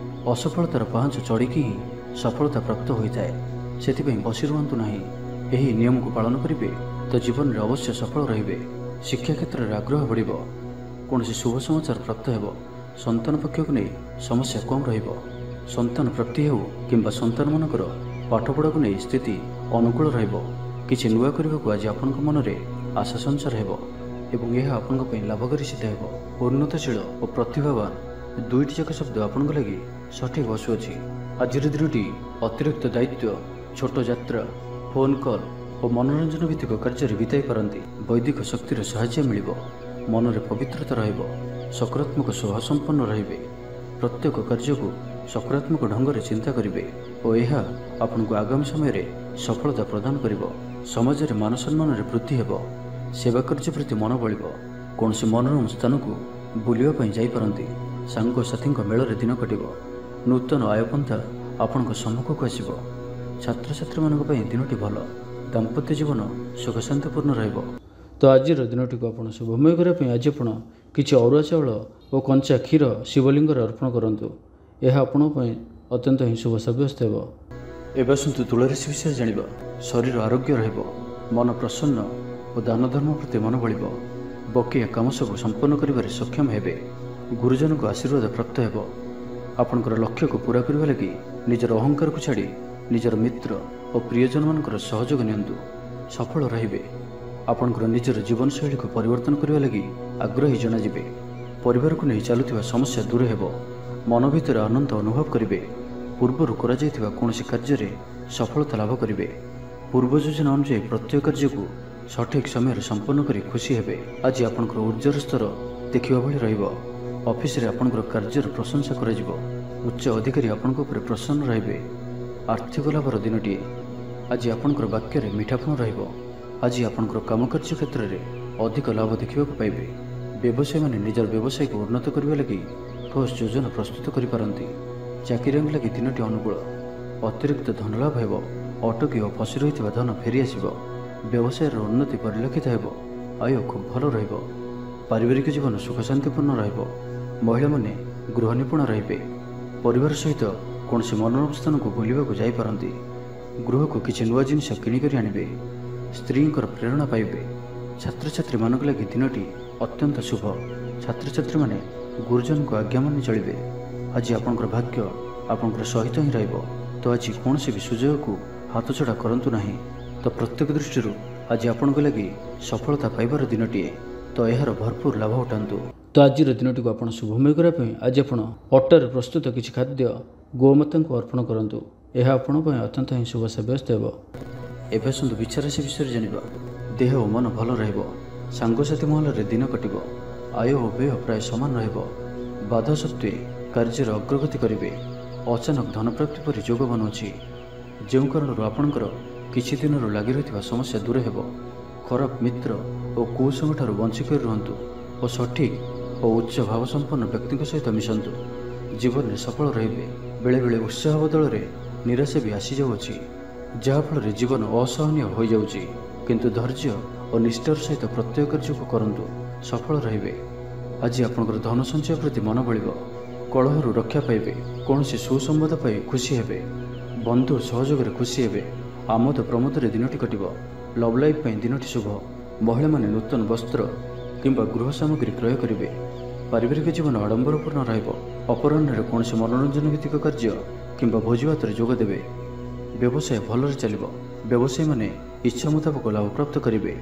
ଅସଫଳତାର ପାହାଚ ଚଢ଼ିକି ହିଁ ସଫଳତା ପ୍ରାପ୍ତ ହୋଇଥାଏ। ସେଥିପାଇଁ ବସି ରୁହନ୍ତୁ ନାହିଁ। ଏହି ନିୟମକୁ ପାଳନ କରିବେ ତ ଜୀବନରେ ଅବଶ୍ୟ ସଫଳ ରହିବେ। ଶିକ୍ଷା କ୍ଷେତ୍ରରେ ଆଗ୍ରହ ବଢ଼ିବ। କୌଣସି ଶୁଭ ସମାଚାର ପ୍ରାପ୍ତ ହେବ। ସନ୍ତାନ ପକ୍ଷକୁ ନେଇ ସମସ୍ୟା କମ୍ ରହିବ। ସନ୍ତାନ ପ୍ରାପ୍ତି ହେଉ କିମ୍ବା ସନ୍ତାନମାନଙ୍କର ପାଠପଢ଼ାକୁ ନେଇ ସ୍ଥିତି ଅନୁକୂଳ ରହିବ। କିଛି ନୂଆ କରିବାକୁ ଆଜି ଆପଣଙ୍କ ମନରେ ଆଶା ସଞ୍ଚାର ହେବ ଏବଂ ଏହା ଆପଣଙ୍କ ପାଇଁ ଲାଭକାରୀ ସିଦ୍ଧ ହେବ। ଉନ୍ନତଶୀଳ ଓ ପ୍ରତିଭାବାନ ଦୁଇଟି ଯାକ ଶବ୍ଦ ଆପଣଙ୍କ ଲାଗି ସଠିକ୍ ବସୁଅଛି। ଆଜିର ଦିନଟି ଅତିରିକ୍ତ ଦାୟିତ୍ୱ, ଛୋଟ ଯାତ୍ରା, ଫୋନ୍ କଲ୍ ଓ ମନୋରଞ୍ଜନ ଭିତ୍ତିକ କାର୍ଯ୍ୟରେ ବିତାଇ ପାରନ୍ତି। ବୈଦିକ ଶକ୍ତିର ସାହାଯ୍ୟ ମିଳିବ। ମନରେ ପବିତ୍ରତା ରହିବ। ସକାରାତ୍ମକ ସ୍ୱଭାବ ସମ୍ପନ୍ନ ରହିବେ। ପ୍ରତ୍ୟେକ କାର୍ଯ୍ୟକୁ ସକାରାତ୍ମକ ଢଙ୍ଗରେ ଚିନ୍ତା କରିବେ ଓ ଏହା ଆପଣଙ୍କୁ ଆଗାମୀ ସମୟରେ ସଫଳତା ପ୍ରଦାନ କରିବ। ସମାଜରେ ମାନ ସମ୍ମାନରେ ବୃଦ୍ଧି ହେବ। ସେବା କାର୍ଯ୍ୟ ପ୍ରତି ମନ ବଳିବ। କୌଣସି ମନୋରମ ସ୍ଥାନକୁ ବୁଲିବା ପାଇଁ ଯାଇପାରନ୍ତି। ସାଙ୍ଗସାଥୀଙ୍କ ମେଳରେ ଦିନ କଟିବ। ନୂତନ ଆୟପନ୍ଥା ଆପଣଙ୍କ ସମ୍ମୁଖକୁ ଆସିବ। ଛାତ୍ରଛାତ୍ରୀମାନଙ୍କ ପାଇଁ ଦିନଟି ଭଲ। ଦାମ୍ପତ୍ୟ ଜୀବନ ସୁଖଶାନ୍ତିପୂର୍ଣ୍ଣ ରହିବ। ତ ଆଜିର ଦିନଟିକୁ ଆପଣ ଶୁଭମୟ କରିବା ପାଇଁ ଆଜି ଆପଣ କିଛି ଅରୁଆ ଚାଉଳ ଓ କଞ୍ଚା କ୍ଷୀର ଶିବଲିଙ୍ଗରେ ଅର୍ପଣ କରନ୍ତୁ। ଏହା ଆପଣଙ୍କ ପାଇଁ ଅତ୍ୟନ୍ତ ହିଁ ଶୁଭ ସାବ୍ୟସ୍ତ ହେବ। ଏବେ ଆସନ୍ତୁ ତୁଳାରାଶି ବିଷୟରେ ଜାଣିବା। ଶରୀର ଆରୋଗ୍ୟ ରହିବ। ମନ ପ୍ରସନ୍ନ ଓ ଦାନ ଧର୍ମ ପ୍ରତି ମନ ବଳିବ। ବକେୟା କାମ ସବୁ ସମ୍ପନ୍ନ କରିବାରେ ସକ୍ଷମ ହେବେ। ଗୁରୁଜନଙ୍କ ଆଶୀର୍ବାଦ ପ୍ରାପ୍ତ ହେବ। ଆପଣଙ୍କର ଲକ୍ଷ୍ୟକୁ ପୂରା କରିବା ଲାଗି ନିଜର ଅହଙ୍କାରକୁ ଛାଡ଼ି ନିଜର ମିତ୍ର ଓ ପ୍ରିୟଜନମାନଙ୍କର ସହଯୋଗ ନିଅନ୍ତୁ। ସଫଳ ରହିବେ। ଆପଣଙ୍କର ନିଜର ଜୀବନଶୈଳୀକୁ ପରିବର୍ତ୍ତନ କରିବା ଲାଗି ଆଗ୍ରହୀ ଜଣାଯିବେ। ପରିବାରକୁ ନେଇ ଚାଲୁଥିବା ସମସ୍ୟା ଦୂର ହେବ। ମନ ଭିତରେ ଆନନ୍ଦ ଅନୁଭବ କରିବେ। ପୂର୍ବରୁ କରାଯାଇଥିବା କୌଣସି କାର୍ଯ୍ୟରେ ସଫଳତା ଲାଭ କରିବେ। ପୂର୍ବ ଯୋଜନା ଅନୁଯାୟୀ ପ୍ରତ୍ୟେକ କାର୍ଯ୍ୟକୁ ସଠିକ୍ ସମୟରେ ସମ୍ପନ୍ନ କରି ଖୁସି ହେବେ। ଆଜି ଆପଣଙ୍କର ଉର୍ଜ୍ଜାର ସ୍ତର ଦେଖିବା ଭଳି ରହିବ। ଅଫିସରେ ଆପଣଙ୍କର କାର୍ଯ୍ୟର ପ୍ରଶଂସା କରାଯିବ। ଉଚ୍ଚ ଅଧିକାରୀ ଆପଣଙ୍କ ଉପରେ ପ୍ରସନ୍ନ ରହିବେ। ଆର୍ଥିକ ଲାଭର ଦିନଟିଏ। ଆଜି ଆପଣଙ୍କର ବାକ୍ୟରେ ମିଠାପଣ ରହିବ। ଆଜି ଆପଣଙ୍କର କାମକାର୍ଯ୍ୟ କ୍ଷେତ୍ରରେ ଅଧିକ ଲାଭ ଦେଖିବାକୁ ପାଇବେ। ବ୍ୟବସାୟୀମାନେ ନିଜର ବ୍ୟବସାୟକୁ ଉନ୍ନତ କରିବା ଲାଗି ଠୋସ୍ ଯୋଜନା ପ୍ରସ୍ତୁତ କରିପାରନ୍ତି। ଚାକିରିଆଙ୍କ ଲାଗି ଦିନଟି ଅନୁକୂଳ। ଅତିରିକ୍ତ ଧନଲାଭ ହେବ। ଅଟକି ଓ ଫସି ରହିଥିବା ଧନ ଫେରିଆସିବ। ବ୍ୟବସାୟର ଉନ୍ନତି ପରିଲକ୍ଷିତ ହେବ। ଆୟ ଖୁବ୍ ଭଲ ରହିବ। ପାରିବାରିକ ଜୀବନ ସୁଖଶାନ୍ତିପୂର୍ଣ୍ଣ ରହିବ। ମହିଳାମାନେ ଗୃହ ନିପୁଣ ରହିବେ। ପରିବାର ସହିତ କୌଣସି ମନୋରମ ସ୍ଥାନକୁ ବୁଲିବାକୁ ଯାଇପାରନ୍ତି। ଗୃହକୁ କିଛି ନୂଆ ଜିନିଷ କିଣିକରି ଆଣିବେ। ସ୍ତ୍ରୀଙ୍କର ପ୍ରେରଣା ପାଇବେ। ଛାତ୍ରଛାତ୍ରୀମାନଙ୍କ ଲାଗି ଦିନଟି ଅତ୍ୟନ୍ତ ଶୁଭ। ଛାତ୍ରଛାତ୍ରୀମାନେ ଗୁରୁଜନଙ୍କ ଆଜ୍ଞା ମାନି ଚଳିବେ। ଆଜି ଆପଣଙ୍କର ଭାଗ୍ୟ ଆପଣଙ୍କର ସହିତ ହିଁ ରହିବ। ତ ଆଜି କୌଣସି ବି ସୁଯୋଗକୁ ହାତଛଡ଼ା କରନ୍ତୁ ନାହିଁ। ତ ପ୍ରତ୍ୟେକ ଦୃଷ୍ଟିରୁ ଆଜି ଆପଣଙ୍କ ଲାଗି ସଫଳତା ପାଇବାର ଦିନଟିଏ। ତ ଏହାର ଭରପୁର ଲାଭ ଉଠାନ୍ତୁ। ତ ଆଜିର ଦିନଟିକୁ ଆପଣ ଶୁଭମୟ କରିବା ପାଇଁ ଆଜି ଆପଣ ଅଟାରେ ପ୍ରସ୍ତୁତ କିଛି ଖାଦ୍ୟ ଗୋମାତାଙ୍କୁ ଅର୍ପଣ କରନ୍ତୁ। ଏହା ଆପଣଙ୍କ ପାଇଁ ଅତ୍ୟନ୍ତ ହିଁ ଶୁଭ ସାବ୍ୟସ୍ତ ହେବ। ଏବେ ଆସନ୍ତୁ ବିଚାରାଶି ବିଷୟରେ ଜାଣିବା। ଦେହ ଓ ମନ ଭଲ ରହିବ। ସାଙ୍ଗସାଥି ମହଲରେ ଦିନ କଟିବ। ଆୟ ଓ ବ୍ୟୟ ପ୍ରାୟ ସମାନ ରହିବ। ବାଧା ସତ୍ତ୍ୱେ କାର୍ଯ୍ୟରେ ଅଗ୍ରଗତି କରିବେ। ଅଚାନକ ଧନପ୍ରାପ୍ତି ପରି ଯୋଗ ବନୁଅଛି। ଯେଉଁ କାରଣରୁ ଆପଣଙ୍କର କିଛି ଦିନରୁ ଲାଗି ରହିଥିବା ସମସ୍ୟା ଦୂର ହେବ। ଖରାପ ମିତ୍ର ଓ କୁସଙ୍ଗଠାରୁ ବଞ୍ଚିକରି ରୁହନ୍ତୁ ଓ ସଠିକ୍ ଓ ଉଚ୍ଚ ଭାବସମ୍ପନ୍ନ ବ୍ୟକ୍ତିଙ୍କ ସହିତ ମିଶନ୍ତୁ। ଜୀବନରେ ସଫଳ ରହିବେ। ବେଳେବେଳେ ଉତ୍ସାହ ବଦଳରେ ନିରାଶା ବି ଆସିଯାଉଅଛି, ଯାହାଫଳରେ ଜୀବନ ଅସହନୀୟ ହୋଇଯାଉଛି। କିନ୍ତୁ ଧୈର୍ଯ୍ୟ ଓ ନିଷ୍ଠାର ସହିତ ପ୍ରତ୍ୟେକ କାର୍ଯ୍ୟକୁ କରନ୍ତୁ, ସଫଳ ରହିବେ। ଆଜି ଆପଣଙ୍କର ଧନ ସଞ୍ଚୟ ପ୍ରତି ମନ ବଳିବ। କଳହରୁ ରକ୍ଷା ପାଇବେ। କୌଣସି ସୁସମ୍ବାଦ ପାଇ ଖୁସି ହେବେ। ବନ୍ଧୁ ସହଯୋଗରେ ଖୁସି ହେବେ। ଆମୋଦ ପ୍ରମୋଦରେ ଦିନଟି କଟିବ। ଲଭ୍ ଲାଇଫ୍ ପାଇଁ ଦିନଟି ଶୁଭ। ମହିଳାମାନେ ନୂତନ ବସ୍ତ୍ର କିମ୍ବା ଗୃହ ସାମଗ୍ରୀ କ୍ରୟ କରିବେ। ପାରିବାରିକ ଜୀବନ ଆଡ଼ମ୍ବରପୂର୍ଣ୍ଣ ରହିବ। ଅପରାହ୍ନରେ କୌଣସି ମନୋରଞ୍ଜନ ଭିତ୍ତିକ କାର୍ଯ୍ୟ କିମ୍ବା ଭୋଜିଭାତରେ ଯୋଗ ଦେବେ। ବ୍ୟବସାୟ ଭଲରେ ଚାଲିବ। ବ୍ୟବସାୟୀମାନେ ଇଚ୍ଛା ମୁତାବକ ଲାଭପ୍ରାପ୍ତ କରିବେ।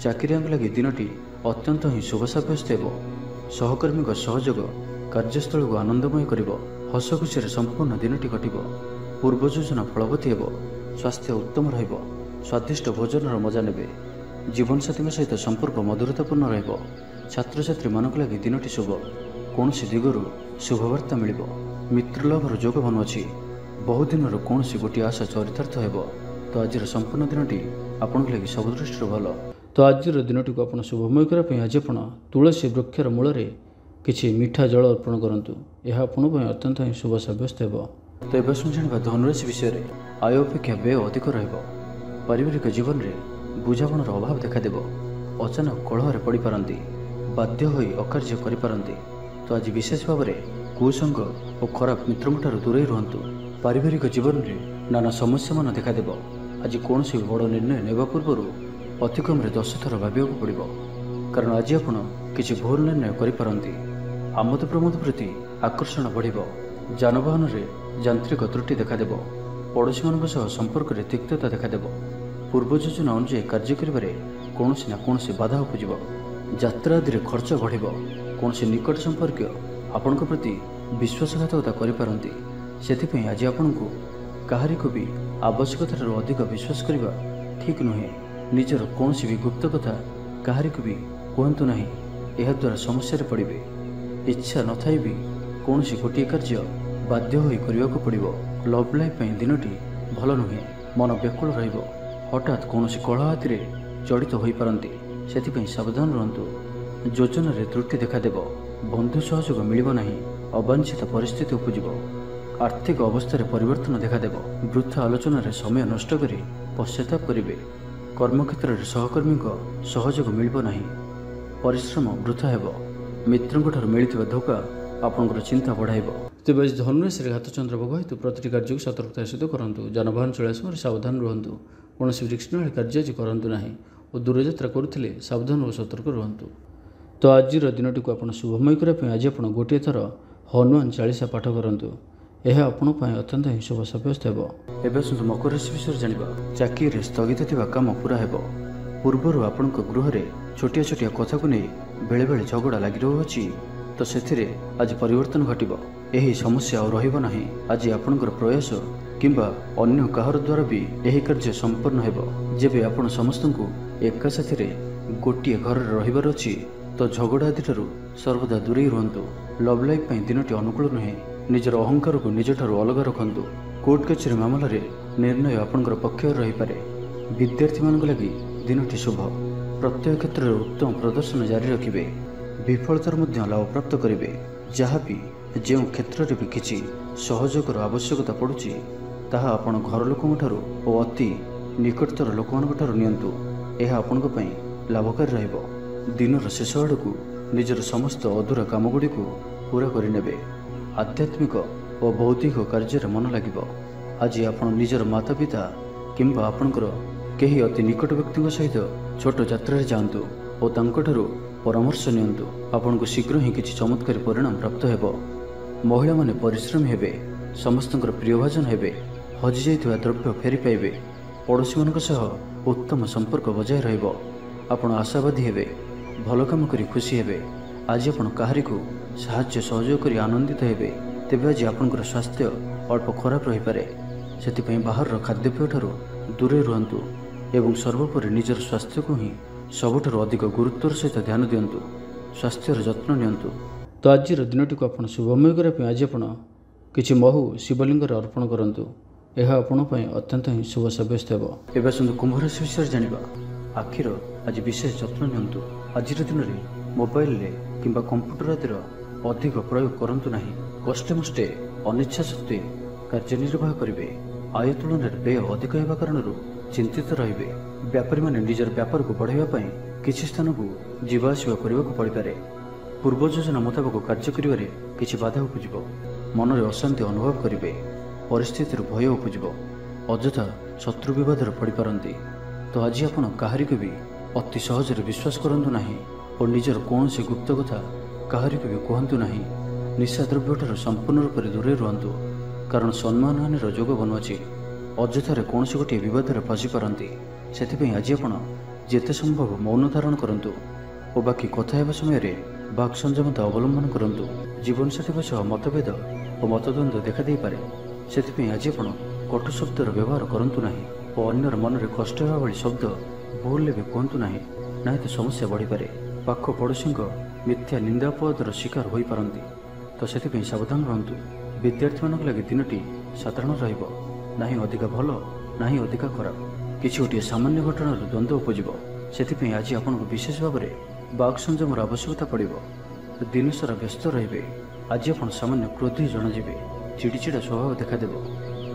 ଚାକିରିଆଙ୍କ ଲାଗି ଦିନଟି ଅତ୍ୟନ୍ତ ହିଁ ଶୁଭ ସାବ୍ୟସ୍ତ ହେବ। ସହକର୍ମୀଙ୍କ ସହଯୋଗ କାର୍ଯ୍ୟସ୍ଥଳକୁ ଆନନ୍ଦମୟ କରିବ। ହସ ଖୁସିରେ ସମ୍ପୂର୍ଣ୍ଣ ଦିନଟି କଟିବ। ପୂର୍ବ ଯୋଜନା ଫଳବତୀ ହେବ। ସ୍ୱାସ୍ଥ୍ୟ ଉତ୍ତମ ରହିବ। ସ୍ୱାଦିଷ୍ଟ ଭୋଜନର ମଜା ନେବେ। ଜୀବନସାଥୀଙ୍କ ସହିତ ସମ୍ପର୍କ ମଧୁରତାପୂର୍ଣ୍ଣ ରହିବ। ଛାତ୍ରଛାତ୍ରୀମାନଙ୍କ ଲାଗି ଦିନଟି ଶୁଭ। କୌଣସି ଦିଗରୁ ଶୁଭବାର୍ତ୍ତା ମିଳିବ। ମିତ୍ରଲାଭର ଯୋଗ ବନୁଅଛି। ବହୁଦିନରୁ କୌଣସି ଗୋଟିଏ ଆଶା ଚରିତାର୍ଥ ହେବ। ତ ଆଜିର ସମ୍ପୂର୍ଣ୍ଣ ଦିନଟି ଆପଣଙ୍କ ଲାଗି ସବୁ ଦୃଷ୍ଟିରୁ ଭଲ। ତ ଆଜିର ଦିନଟିକୁ ଆପଣ ଶୁଭମୟ କରିବା ପାଇଁ ଆଜି ଆପଣ ତୁଳସୀ ବୃକ୍ଷର ମୂଳରେ କିଛି ମିଠା ଜଳ ଅର୍ପଣ କରନ୍ତୁ। ଏହା ଆପଣଙ୍କ ପାଇଁ ଅତ୍ୟନ୍ତ ହିଁ ଶୁଭ ସାବ୍ୟସ୍ତ ହେବ। ତ ଏବେ ଜାଣିବା ଧନୁରାଶି ବିଷୟରେ। ଆୟ ଅପେକ୍ଷା ବ୍ୟୟ ଅଧିକ ରହିବ। ପାରିବାରିକ ଜୀବନରେ ବୁଝାମଣାର ଅଭାବ ଦେଖାଦେବ। ଅଚାନକ କଳହରେ ପଡ଼ିପାରନ୍ତି। ବାଧ୍ୟ ହୋଇ ଅକାର୍ଯ୍ୟ କରିପାରନ୍ତି। ତ ଆଜି ବିଶେଷ ଭାବରେ କୁସଙ୍ଗ ଓ ଖରାପ ମିତ୍ରଙ୍କଠାରୁ ଦୂରେଇ ରୁହନ୍ତୁ। ପାରିବାରିକ ଜୀବନରେ ନାନା ସମସ୍ୟାମାନ ଦେଖାଦେବ। ଆଜି କୌଣସି ବଡ଼ ନିର୍ଣ୍ଣୟ ନେବା ପୂର୍ବରୁ ଅତି କମ୍ରେ 10 ଥର ଭାବିବାକୁ ପଡ଼ିବ, କାରଣ ଆଜି ଆପଣ କିଛି ଭୁଲ ନିର୍ଣ୍ଣୟ କରିପାରନ୍ତି। ଆମୋଦ ପ୍ରମୋଦ ପ୍ରତି ଆକର୍ଷଣ ବଢ଼ିବ। ଯାନବାହନରେ ଯାନ୍ତ୍ରିକ ତ୍ରୁଟି ଦେଖାଦେବ। ପଡ଼ୋଶୀମାନଙ୍କ ସହ ସମ୍ପର୍କରେ ତିକ୍ତତା ଦେଖାଦେବ। ପୂର୍ବ ଯୋଜନା ଅନୁଯାୟୀ କାର୍ଯ୍ୟ କରିବାରେ କୌଣସି ନା କୌଣସି ବାଧା ଉପୁଜିବ। ଯାତ୍ରା ଆଦିରେ ଖର୍ଚ୍ଚ ବଢ଼ିବ। କୌଣସି ନିକଟ ସମ୍ପର୍କୀୟ ଆପଣଙ୍କ ପ୍ରତି ବିଶ୍ୱାସଘାତକତା କରିପାରନ୍ତି। ସେଥିପାଇଁ ଆଜି ଆପଣଙ୍କୁ କାହାରିକୁ ବି ଆବଶ୍ୟକତାଠାରୁ ଅଧିକ ବିଶ୍ୱାସ କରିବା ଠିକ୍ ନୁହେଁ। ନିଜର କୌଣସି ବି ଗୁପ୍ତ କଥା କାହାରିକୁ ବି କୁହନ୍ତୁ ନାହିଁ। ଏହାଦ୍ୱାରା ସମସ୍ୟାରେ ପଡ଼ିବେ। ଇଚ୍ଛା ନଥାଇ ବି କୌଣସି ଗୋଟିଏ କାର୍ଯ୍ୟ ବାଧ୍ୟ ହୋଇ କରିବାକୁ ପଡ଼ିବ। ଲଭ୍ ଲାଇଫ୍ ପାଇଁ ଦିନଟି ଭଲ ନୁହେଁ। ମନ ବ୍ୟାକୁଳ ରହିବ। ହଠାତ୍ କୌଣସି କଳହ ଆଦିରେ ଜଡ଼ିତ ହୋଇପାରନ୍ତି। ସେଥିପାଇଁ ସାବଧାନ ରୁହନ୍ତୁ। ଯୋଜନାରେ ତ୍ରୁଟି ଦେଖାଦେବ। ବନ୍ଧୁ ସହଯୋଗ ମିଳିବ ନାହିଁ। ଅବାଞ୍ଛିତ ପରିସ୍ଥିତି ଉପୁଜିବ। ଆର୍ଥିକ ଅବସ୍ଥାରେ ପରିବର୍ତ୍ତନ ଦେଖାଦେବ। ବୃଥା ଆଲୋଚନାରେ ସମୟ ନଷ୍ଟ କରି ପଶ୍ଚାତାପ କରିବେ। କର୍ମକ୍ଷେତ୍ରରେ ସହକର୍ମୀଙ୍କ ସହଯୋଗ ମିଳିବ ନାହିଁ। ପରିଶ୍ରମ ବୃଥା ହେବ। ମିତ୍ରଙ୍କଠାରୁ ମିଳିଥିବା ଧୋକା ଆପଣଙ୍କର ଚିନ୍ତା ବଢ଼ାଇବ। ତେବେ ଆଜି ଧନୁରାଶିରେ ଘାତଚନ୍ଦ୍ର ଭୋଗ ହେତୁ ପ୍ରତିଟି କାର୍ଯ୍ୟକୁ ସତର୍କତାର ସହିତ କରନ୍ତୁ। ଯାନବାହନ ଚଳାଇବା ସମୟରେ ସାବଧାନ ରୁହନ୍ତୁ। କୌଣସି ରିକ୍ସନଳି କାର୍ଯ୍ୟ ଆଜି କରନ୍ତୁ ନାହିଁ ଓ ଦୂରଯାତ୍ରା କରୁଥିଲେ ସାବଧାନ ଓ ସତର୍କ ରୁହନ୍ତୁ। ତ ଆଜିର ଦିନଟିକୁ ଆପଣ ଶୁଭମୟ କରିବା ପାଇଁ ଆଜି ଆପଣ ଗୋଟିଏ ଥର ହନୁମାନ ଚାଳିଶା ପାଠ କରନ୍ତୁ। ଏହା ଆପଣଙ୍କ ପାଇଁ ଅତ୍ୟନ୍ତ ହିଁ ଶୁଭ ସାବ୍ୟସ୍ତ ହେବ। ଏବେ ଆସନ୍ତୁ ମକର ରାଶି ବିଷୟରେ ଜାଣିବା। ଚାକିରିରେ ସ୍ଥଗିତ ଥିବା କାମ ପୁରା ହେବ। ପୂର୍ବରୁ ଆପଣଙ୍କ ଗୃହରେ ଛୋଟିଆ ଛୋଟିଆ କଥାକୁ ନେଇ ବେଳେବେଳେ ଝଗଡ଼ା ଲାଗି ରହୁଅଛି, ତ ସେଥିରେ ଆଜି ପରିବର୍ତ୍ତନ ଘଟିବ। ଏହି ସମସ୍ୟା ଆଉ ରହିବ ନାହିଁ। ଆଜି ଆପଣଙ୍କର ପ୍ରୟାସ କିମ୍ବା ଅନ୍ୟ କାହାର ଦ୍ୱାରା ବି ଏହି କାର୍ଯ୍ୟ ସମ୍ପନ୍ନ ହେବ। ଯେବେ ଆପଣ ସମସ୍ତଙ୍କୁ ଏକା ସାଥିରେ ଗୋଟିଏ ଘରରେ ରହିବାର ଅଛି, ତ ଝଗଡ଼ା ଆଦିଠାରୁ ସର୍ବଦା ଦୂରେଇ ରୁହନ୍ତୁ। ଲଭ୍ ଲାଇଫ୍ ପାଇଁ ଦିନଟି ଅନୁକୂଳ ନୁହେଁ। ନିଜର ଅହଙ୍କାରକୁ ନିଜଠାରୁ ଅଲଗା ରଖନ୍ତୁ। କୋର୍ଟ କଚେରୀ ମାମଲାରେ ନିର୍ଣ୍ଣୟ ଆପଣଙ୍କର ପକ୍ଷରେ ରହିପାରେ। ବିଦ୍ୟାର୍ଥୀମାନଙ୍କ ଲାଗି ଦିନଟି ଶୁଭ। ପ୍ରତ୍ୟେକ କ୍ଷେତ୍ରରେ ଉତ୍ତମ ପ୍ରଦର୍ଶନ ଜାରି ରଖିବେ। ବିଫଳତାର ମଧ୍ୟ ଲାଭପ୍ରାପ୍ତ କରିବେ। ଯାହାବି ଯେଉଁ କ୍ଷେତ୍ରରେ ବି କିଛି ସହଯୋଗର ଆବଶ୍ୟକତା ପଡ଼ୁଛି, ତାହା ଆପଣ ଘର ଲୋକଙ୍କଠାରୁ ଓ ଅତି ନିକଟତର ଲୋକମାନଙ୍କଠାରୁ ନିଅନ୍ତୁ। ଏହା ଆପଣଙ୍କ ପାଇଁ ଲାଭକାରୀ ରହିବ। ଦିନର ଶେଷ ଆଡ଼କୁ ନିଜର ସମସ୍ତ ଅଧୁରା କାମଗୁଡ଼ିକୁ ପୂରା କରିନେବେ। ଆଧ୍ୟାତ୍ମିକ ଓ ବୌଦ୍ଧିକ କାର୍ଯ୍ୟରେ ମନ ଲାଗିବ। ଆଜି ଆପଣ ନିଜର ମାତାପିତା କିମ୍ବା ଆପଣଙ୍କର କେହି ଅତି ନିକଟ ବ୍ୟକ୍ତିଙ୍କ ସହିତ ଛୋଟ ଯାତ୍ରାରେ ଯାଆନ୍ତୁ। ଓ ତାଙ୍କଠାରୁ ପରାମର୍ଶ ନିଅନ୍ତୁ। ଆପଣଙ୍କୁ ଶୀଘ୍ର ହିଁ କିଛି ଚମତ୍କାରୀ ପରିଣାମ ପ୍ରାପ୍ତ ହେବ। ମହିଳାମାନେ ପରିଶ୍ରମୀ ହେବେ, ସମସ୍ତଙ୍କର ପ୍ରିୟଭାଜନ ହେବେ, ହଜିଯାଇଥିବା ଦ୍ରବ୍ୟ ଫେରି ପାଇବେ, ପଡ଼ୋଶୀମାନଙ୍କ ସହ ଉତ୍ତମ ସମ୍ପର୍କ ବଜାୟ ରହିବ। ଆପଣ ଆଶାବାଦୀ ହେବେ, ଭଲ କାମ କରି ଖୁସି ହେବେ। ଆଜି ଆପଣ କାହାରିକୁ ସାହାଯ୍ୟ ସହଯୋଗ କରି ଆନନ୍ଦିତ ହେବେ। ତେବେ ଆଜି ଆପଣଙ୍କର ସ୍ୱାସ୍ଥ୍ୟ ଅଳ୍ପ ଖରାପ ରହିପାରେ, ସେଥିପାଇଁ ବାହାରର ଖାଦ୍ୟପେୟଠାରୁ ଦୂରେଇ ରୁହନ୍ତୁ ଏବଂ ସର୍ବୋପରି ନିଜର ସ୍ୱାସ୍ଥ୍ୟକୁ ହିଁ ସବୁଠାରୁ ଅଧିକ ଗୁରୁତ୍ୱର ସହିତ ଧ୍ୟାନ ଦିଅନ୍ତୁ। ସ୍ୱାସ୍ଥ୍ୟର ଯତ୍ନ ନିଅନ୍ତୁ। ତ ଆଜିର ଦିନଟିକୁ ଆପଣ ଶୁଭମୟ କରିବା ପାଇଁ ଆଜି ଆପଣ କିଛି ମହୁ ଶିବଲିଙ୍ଗରେ ଅର୍ପଣ କରନ୍ତୁ। ଏହା ଆପଣଙ୍କ ପାଇଁ ଅତ୍ୟନ୍ତ ହିଁ ଶୁଭ ସାବ୍ୟସ୍ତ ହେବ। ଏବେ ଆସନ୍ତୁ କୁମ୍ଭ ରାଶି ବିଷୟରେ ଜାଣିବା। ଆଖିର ଆଜି ବିଶେଷ ଯତ୍ନ ନିଅନ୍ତୁ। ଆଜିର ଦିନରେ ମୋବାଇଲରେ କିମ୍ବା କମ୍ପ୍ୟୁଟର ଆଦିର ଅଧିକ ପ୍ରୟୋଗ କରନ୍ତୁ ନାହିଁ। କଷ୍ଟେମଷ୍ଟେ ଅନିଚ୍ଛା ସତ୍ତ୍ୱେ କାର୍ଯ୍ୟ ନିର୍ବାହ କରିବେ। ଆୟ ତୁଳନାରେ ବ୍ୟୟ ଅଧିକ ହେବା କାରଣରୁ ଚିନ୍ତିତ ରହିବେ। ବ୍ୟାପାରୀମାନେ ନିଜର ବ୍ୟାପାରକୁ ବଢ଼ାଇବା ପାଇଁ କିଛି ସ୍ଥାନକୁ ଯିବା ଆସିବା କରିବାକୁ ପଡ଼ିପାରେ। ପୂର୍ବ ଯୋଜନା ମୁତାବକ କାର୍ଯ୍ୟ କରିବାରେ କିଛି ବାଧା ଉପୁଜିବ। ମନରେ ଅଶାନ୍ତି ଅନୁଭବ କରିବେ। ପରିସ୍ଥିତିରୁ ଭୟ ଉପୁଜିବ। ଅଯଥା ଶତ୍ରୁ ବିବାଦରେ ପଡ଼ିପାରନ୍ତି। ତ ଆଜି ଆପଣ କାହାରିକୁ ବି ଅତି ସହଜରେ ବିଶ୍ୱାସ କରନ୍ତୁ ନାହିଁ ଓ ନିଜର କୌଣସି ଗୁପ୍ତ କଥା କାହାରିକୁ ବି କୁହନ୍ତୁ ନାହିଁ। ନିଶାଦ୍ରବ୍ୟଠାରୁ ସମ୍ପୂର୍ଣ୍ଣ ରୂପରେ ଦୂରେଇ ରୁହନ୍ତୁ, କାରଣ ସମ୍ମାନହାନିର ଯୋଗ ବନୁଅଛି। ଅଯଥାରେ କୌଣସି ଗୋଟିଏ ବିବାଦରେ ଫସିପାରନ୍ତି। ସେଥିପାଇଁ ଆଜି ଆପଣ ଯେତେ ସମ୍ଭବ ମୌନ ଧାରଣ କରନ୍ତୁ ଓ ବାକି କଥା ହେବା ସମୟରେ ବାକ୍ ସଂଯମତା ଅବଲମ୍ବନ କରନ୍ତୁ। ଜୀବନସାଥୀଙ୍କ ସହ ମତଭେଦ ଓ ମତଦ୍ୱନ୍ଦ୍ୱ ଦେଖାଦେଇପାରେ। ସେଥିପାଇଁ ଆଜି ଆପଣ କଟୁ ଶବ୍ଦର ବ୍ୟବହାର କରନ୍ତୁ ନାହିଁ ଓ ଅନ୍ୟର ମନରେ କଷ୍ଟ ହେବା ଭଳି ଶବ୍ଦ ଭୁଲରେ ବି କୁହନ୍ତୁ ନାହିଁ, ନାହିଁ ତ ସମସ୍ୟା ବଢ଼ିପାରେ। ପାଖ ପଡ଼ୋଶୀଙ୍କ ମିଥ୍ୟା ନିନ୍ଦାପଦର ଶିକାର ହୋଇପାରନ୍ତି। ତ ସେଥିପାଇଁ ସାବଧାନ ରୁହନ୍ତୁ। ବିଦ୍ୟାର୍ଥୀମାନଙ୍କ ଲାଗି ଦିନଟି ସାଧାରଣ ରହିବ, ନାହିଁ ଅଧିକା ଭଲ, ନାହିଁ ଅଧିକା ଖରାପ। କିଛି ଗୋଟିଏ ସାମାନ୍ୟ ଘଟଣାରୁ ଦ୍ୱନ୍ଦ୍ୱ ଉପୁଜିବ। ସେଥିପାଇଁ ଆଜି ଆପଣଙ୍କୁ ବିଶେଷ ଭାବରେ ବାକ୍ ସଂଯମର ଆବଶ୍ୟକତା ପଡ଼ିବ। ଦିନସାରା ବ୍ୟସ୍ତ ରହିବେ। ଆଜି ଆପଣ ସାମାନ୍ୟ କ୍ରୋଧୀ ଜଣାଯିବେ। ଚିଡ଼ିଚିଡ଼ା ସ୍ୱଭାବ ଦେଖାଦେବ।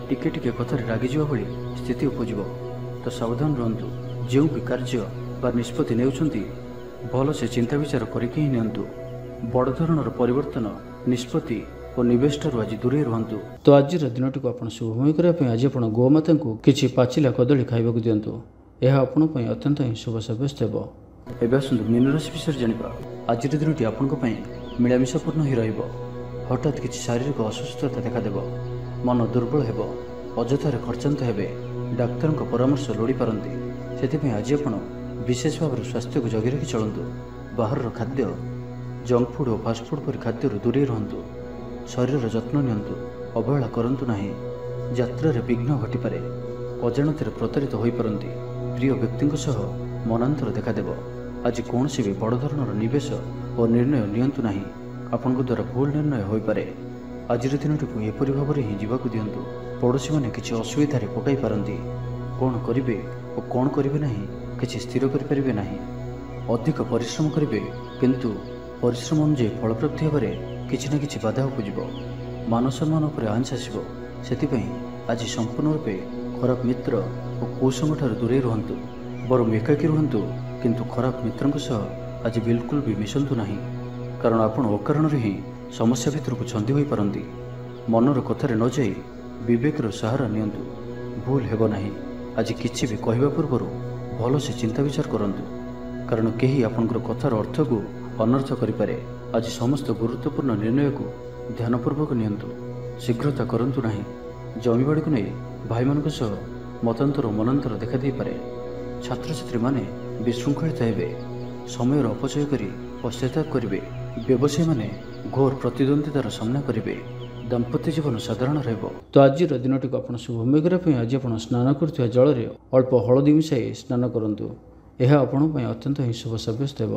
ଟିକେ ଟିକେ କଥାରେ ରାଗିଯିବା ଭଳି ସ୍ଥିତି ଉପୁଜିବ। ତ ସାବଧାନ ରୁହନ୍ତୁ। ଯେଉଁ ବି କାର୍ଯ୍ୟ ବା ନିଷ୍ପତ୍ତି ନେଉଛନ୍ତି ଭଲସେ ଚିନ୍ତା ବିଚାର କରିକି ହିଁ ନିଅନ୍ତୁ। ବଡ଼ ଧରଣର ପରିବର୍ତ୍ତନ, ନିଷ୍ପତ୍ତି ଓ ନିବେଶଠାରୁ ଆଜି ଦୂରେଇ ରୁହନ୍ତୁ। ତ ଆଜିର ଦିନଟିକୁ ଆପଣ ଶୁଭମୟ କରିବା ପାଇଁ ଆଜି ଆପଣ ଗୋମାତାଙ୍କୁ କିଛି ପାଚିଲା କଦଳୀ ଖାଇବାକୁ ଦିଅନ୍ତୁ। ଏହା ଆପଣଙ୍କ ପାଇଁ ଅତ୍ୟନ୍ତ ହିଁ ଶୁଭ ସାବ୍ୟସ୍ତ ହେବ। ଏବେ ଆସନ୍ତୁ ମୀନ ରାଶି ବିଷୟରେ ଜାଣିବା। ଆଜିର ଦିନଟି ଆପଣଙ୍କ ପାଇଁ ମିଳାମିଶାପୂର୍ଣ୍ଣ ହିଁ ରହିବ। ହଠାତ୍ କିଛି ଶାରୀରିକ ଅସୁସ୍ଥତା ଦେଖାଦେବ। ମନ ଦୁର୍ବଳ ହେବ। ଅଯଥାରେ ଖର୍ଚ୍ଚାନ୍ତ ହେବେ। ଡାକ୍ତରଙ୍କ ପରାମର୍ଶ ଲୋଡ଼ିପାରନ୍ତି। ସେଥିପାଇଁ ଆଜି ଆପଣ ବିଶେଷ ଭାବରେ ସ୍ୱାସ୍ଥ୍ୟକୁ ଜଗି ରଖି ଚଳନ୍ତୁ। ବାହାରର ଖାଦ୍ୟ, ଜଙ୍କ ଫୁଡ୍ ଓ ଫାଷ୍ଟଫୁଡ୍ ପରି ଖାଦ୍ୟରୁ ଦୂରେଇ ରୁହନ୍ତୁ। ଶରୀରର ଯତ୍ନ ନିଅନ୍ତୁ। ଅବହେଳା କରନ୍ତୁ ନାହିଁ। ଯାତ୍ରାରେ ବିଘ୍ନ ଘଟିପାରେ। ଅଜାଣତରେ ପ୍ରତାରିତ ହୋଇପାରନ୍ତି। ପ୍ରିୟ ବ୍ୟକ୍ତିଙ୍କ ସହ ମନାନ୍ତର ଦେଖାଦେବ। ଆଜି କୌଣସି ବି ବଡ଼ ଧରଣର ନିବେଶ ଓ ନିର୍ଣ୍ଣୟ ନିଅନ୍ତୁ ନାହିଁ। ଆପଣଙ୍କ ଦ୍ୱାରା ଭୁଲ ନିର୍ଣ୍ଣୟ ହୋଇପାରେ। ଆଜିର ଦିନଟିକୁ ଏପରି ଭାବରେ ହିଁ ଯିବାକୁ ଦିଅନ୍ତୁ। ପଡ଼ୋଶୀମାନେ କିଛି ଅସୁବିଧାରେ ପକାଇ ପାରନ୍ତି। କ'ଣ କରିବେ ଓ କ'ଣ କରିବେ ନାହିଁ କିଛି ସ୍ଥିର କରିପାରିବେ ନାହିଁ। ଅଧିକ ପରିଶ୍ରମ କରିବେ, କିନ୍ତୁ ପରିଶ୍ରମ ଅନୁଯାୟୀ ଫଳପ୍ରାପ୍ତି ହେବାରେ କିଛି ନା କିଛି ବାଧା ଉପୁଜିବ। ମାନସମ୍ମାନ ଉପରେ ଆଞ୍ଚ ଆସିବ। ସେଥିପାଇଁ ଆଜି ସମ୍ପୂର୍ଣ୍ଣ ରୂପେ ଖରାପ ମିତ୍ର ଓ କୁସଙ୍ଗଠାରୁ ଦୂରେଇ ରୁହନ୍ତୁ। ବରଂ ଏକାକୀ ରୁହନ୍ତୁ, କିନ୍ତୁ ଖରାପ ମିତ୍ରଙ୍କ ସହ ଆଜି ବିଲକୁଲ ବି ମିଶନ୍ତୁ ନାହିଁ, କାରଣ ଆପଣ ଅକାରଣରେ ହିଁ ସମସ୍ୟା ଭିତରକୁ ଛନ୍ଦି ହୋଇପାରନ୍ତି। ମନର କଥାରେ ନ ଯାଇ ବିବେକର ସାହାରା ନିଅନ୍ତୁ। ଭୁଲ ହେବ ନାହିଁ। ଆଜି କିଛି ବି କହିବା ପୂର୍ବରୁ ଭଲସେ ଚିନ୍ତା ବିଚାର କରନ୍ତୁ, କାରଣ କେହି ଆପଣଙ୍କର କଥାର ଅର୍ଥକୁ ଅନର୍ଥ କରିପାରେ। ଆଜି ସମସ୍ତ ଗୁରୁତ୍ୱପୂର୍ଣ୍ଣ ନିର୍ଣ୍ଣୟକୁ ଧ୍ୟାନପୂର୍ବକ ନିଅନ୍ତୁ। ଶୀଘ୍ରତା କରନ୍ତୁ ନାହିଁ। ଜମିବାଡ଼ିକୁ ନେଇ ଭାଇମାନଙ୍କ ସହ ମତାନ୍ତର ଓ ମନାନ୍ତର ଦେଖାଦେଇପାରେ। ଛାତ୍ରଛାତ୍ରୀମାନେ ବିଶୃଙ୍ଖଳିତ ହେବେ। ସମୟର ଅପଚୟ କରି ପଶ୍ଚାତାପ କରିବେ। ବ୍ୟବସାୟୀମାନେ ଘୋର ପ୍ରତିଦ୍ୱନ୍ଦ୍ୱିତାର ସାମ୍ନା କରିବେ। ଦାମ୍ପତ୍ୟ ଜୀବନ ସାଧାରଣ ରହିବ। ତ ଆଜିର ଦିନଟିକୁ ଆପଣ ଶୁଭମୟ କରିବା ପାଇଁ ଆଜି ଆପଣ ସ୍ନାନ କରୁଥିବା ଜଳରେ ଅଳ୍ପ ହଳଦୀ ମିଶାଇ ସ୍ନାନ କରନ୍ତୁ। ଏହା ଆପଣଙ୍କ ପାଇଁ ଅତ୍ୟନ୍ତ ହିଁ ଶୁଭ ସାବ୍ୟସ୍ତ ହେବ।